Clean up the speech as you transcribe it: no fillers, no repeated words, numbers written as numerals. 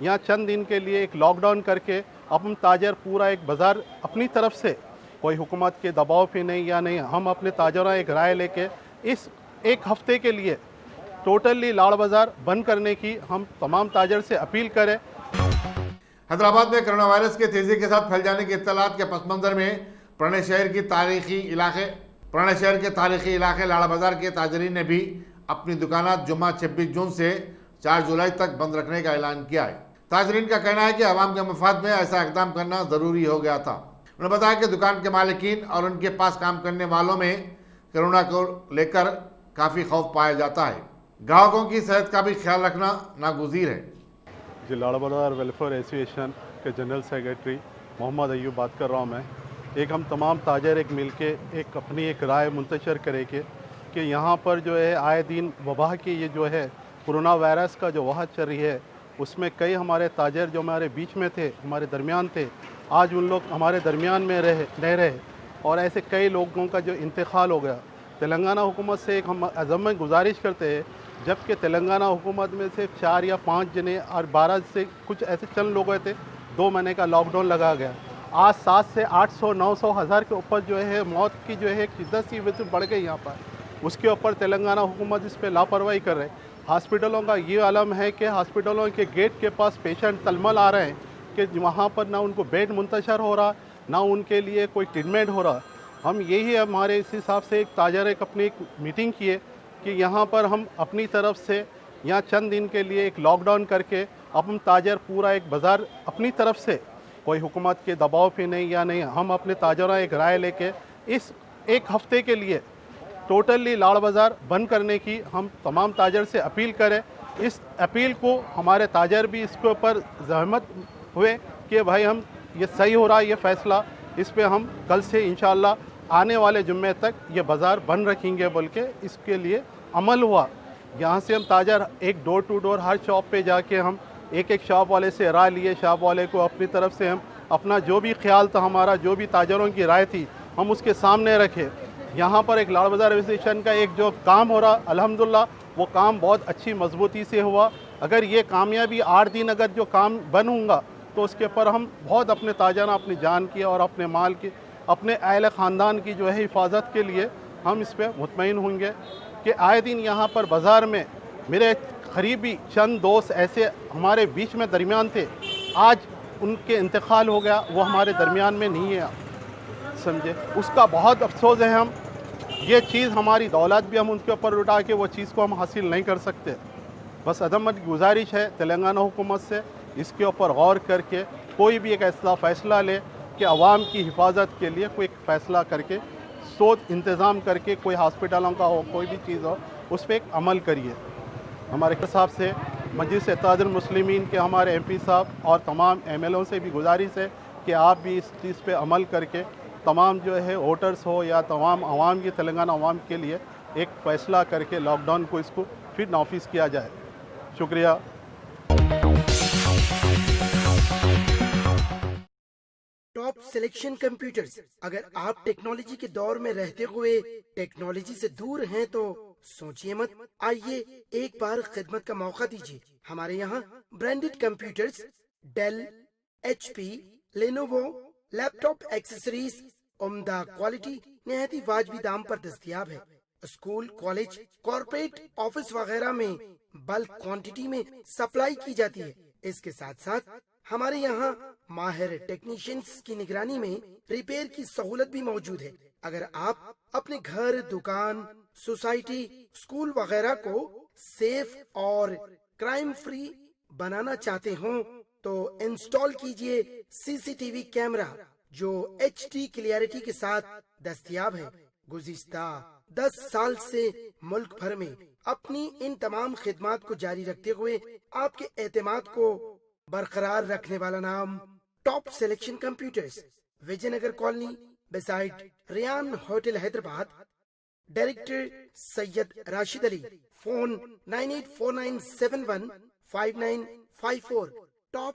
यहाँ चंद दिन के लिए एक लॉकडाउन करके अब हम ताजर पूरा एक बाज़ार अपनी तरफ से, कोई हुकूमत के दबाव पे नहीं या नहीं, हम अपने ताजरों एक राय लेके इस एक हफ़्ते के लिए टोटली लाड़ बाज़ार बंद करने की हम तमाम ताजर से अपील करें। हैदराबाद में कोरोना वायरस के तेज़ी के साथ फैल जाने की इत्तलात के पस मंज़र में पुराने शहर के तारीखी इलाके लाड़ा बाज़ार के ताजरीन ने भी अपनी दुकानात जुम्मा 26 जून से 4 जुलाई तक बंद रखने का ऐलान किया है। ताजरीन का कहना है कि आवाम के मफाद में ऐसा इक़दाम करना ज़रूरी हो गया था। उन्होंने बताया कि दुकान के मालिकीन और उनके पास काम करने वालों में कोरोना को लेकर काफ़ी खौफ पाया जाता है। ग्राहकों की सेहत का भी ख्याल रखना नागुज़ीर है। जी, लाड़ा बाज़ार वेलफेयर एसोसिएशन के जनरल सेक्रेटरी मोहम्मद अयूब बात कर रहा हूँ मैं। एक हम तमाम ताजर एक मिल के एक अपनी एक राय मुंतशर करेंगे कि यहाँ पर जो है आए दिन वबा की ये जो है कोरोना वायरस का जो वबा चल रही है, उसमें कई हमारे ताजर जो हमारे बीच में थे, हमारे दरमियान थे, आज उन लोग हमारे दरमियान में नहीं रहे और ऐसे कई लोगों का जो इंतकाल हो गया। तेलंगाना हुकूमत से एक हम अज़म में गुजारिश करते हैं, जबकि तेलंगाना हुकूमत में से 4 या 5 जने और 12 से कुछ ऐसे चंद लोग थे, 2 महीने का लॉकडाउन लगा गया। आज 7 से 800 900 हज़ार के ऊपर जो है मौत की जो है शिद्दत सी वजह बढ़ गई यहाँ पर। उसके ऊपर तेलंगाना हुकूमत इस पर लापरवाही कर रहे हैं। हॉस्पिटलों का ये आलम है कि हॉस्पिटलों के गेट के पास पेशेंट तलमल आ रहे हैं कि वहाँ पर ना उनको बेड मुंतशर हो रहा, ना उनके लिए कोई ट्रीटमेंट हो रहा। हम यही हमारे इस हिसाब से एक ताजर एक अपनी एक मीटिंग किए कि यहाँ पर हम अपनी तरफ से यहाँ चंद दिन के लिए एक लॉकडाउन करके अब हम ताजर पूरा एक बाज़ार अपनी तरफ से, कोई हुकूमत के दबाव पे नहीं या नहीं, हम अपने ताजरों एक राय लेके इस एक हफ़्ते के लिए टोटली लाड़ बाज़ार बंद करने की हम तमाम ताजर से अपील करें। इस अपील को हमारे ताजर भी इसके ऊपर ज़हमत हुए कि भाई हम ये सही हो रहा है ये फ़ैसला, इस पे हम कल से इंशाअल्लाह आने वाले जुम्मे तक ये बाज़ार बंद रखेंगे बोल के इसके लिए अमल हुआ। यहाँ से हम ताजर एक डोर टू डोर हर शॉप पे जाके हम एक एक शॉप वाले से राय लिए, शॉप वाले को अपनी तरफ से हम अपना जो भी ख्याल था, हमारा जो भी ताजरों की राय थी, हम उसके सामने रखे। यहाँ पर एक लाड़ बाज़ार एसोसिएशन का एक जो काम हो रहा, अल्हम्दुलिल्लाह वो काम बहुत अच्छी मजबूती से हुआ। अगर ये कामयाबी 8 दिन अगर जो काम बन होगा तो उसके ऊपर हम बहुत अपने ताजराना अपनी जान की और अपने माल की, अपने अहल ख़ानदान की जो है हिफाजत के लिए हम इस पर मुतमईन होंगे कि आए दिन यहाँ पर बाज़ार में मेरे करीबी चंद दोस्त ऐसे हमारे बीच में दरमियान थे, आज उनके इंतकाल हो गया, वो हमारे दरमियान में नहीं है, समझे। उसका बहुत अफसोस है। हम ये चीज़ हमारी दौलत भी हम उनके ऊपर उठा के वो चीज़ को हम हासिल नहीं कर सकते। बस अदमत की गुजारिश है तेलंगाना हुकूमत से, इसके ऊपर गौर करके कोई भी एक ऐसा फ़ैसला ले कि आवाम की हिफाजत के लिए कोई फ़ैसला करके सोच इंतज़ाम करके कोई हॉस्पिटलों का हो, कोई भी चीज़ हो, उस पर एक अमल करिए। हमारे साहब से मजलिस इत्तेहादुल मुस्लिमीन के हमारे MP साहब और तमाम MLO से भी गुजारिश है कि आप भी इस चीज़ पे अमल करके तमाम जो है वोटर्स हो या तमाम आवाम की, तेलंगाना आवाम के लिए एक फ़ैसला करके लॉकडाउन को इसको फिर नाफिज किया जाए। शुक्रिया। Top selection computers. अगर आप टेक्नोलॉजी के दौर में रहते हुए टेक्नोलॉजी से दूर हैं तो सोचिए मत, आइए एक बार खिदमत का मौका दीजिए। हमारे यहाँ branded computers Dell, HP, Lenovo, laptop accessories उम्दा क्वालिटी निहायत ही वाजबी दाम पर दस्तयाब है। स्कूल, कॉलेज, कॉर्पोरेट, ऑफिस वगैरह में बल्क क्वांटिटी में सप्लाई की जाती है। इसके साथ साथ हमारे यहाँ माहिर टेक्नीशियंस की निगरानी में रिपेयर की सहूलत भी मौजूद है। अगर आप अपने घर, दुकान, सोसाइटी, स्कूल वगैरह को सेफ और क्राइम फ्री बनाना चाहते हो तो इंस्टॉल कीजिए CCTV कैमरा जो HD क्लियरिटी के साथ दस्तयाब है। गुज़िश्ता 10 साल से मुल्क भर में अपनी इन तमाम खिदमात को जारी रखते हुए आपके एतमाद को बरकरार रखने वाला नाम top selection computers, Vijayanagar colony beside Riyan hotel Hyderabad. Director Syed Rashid Ali. Phone 9849715954। Top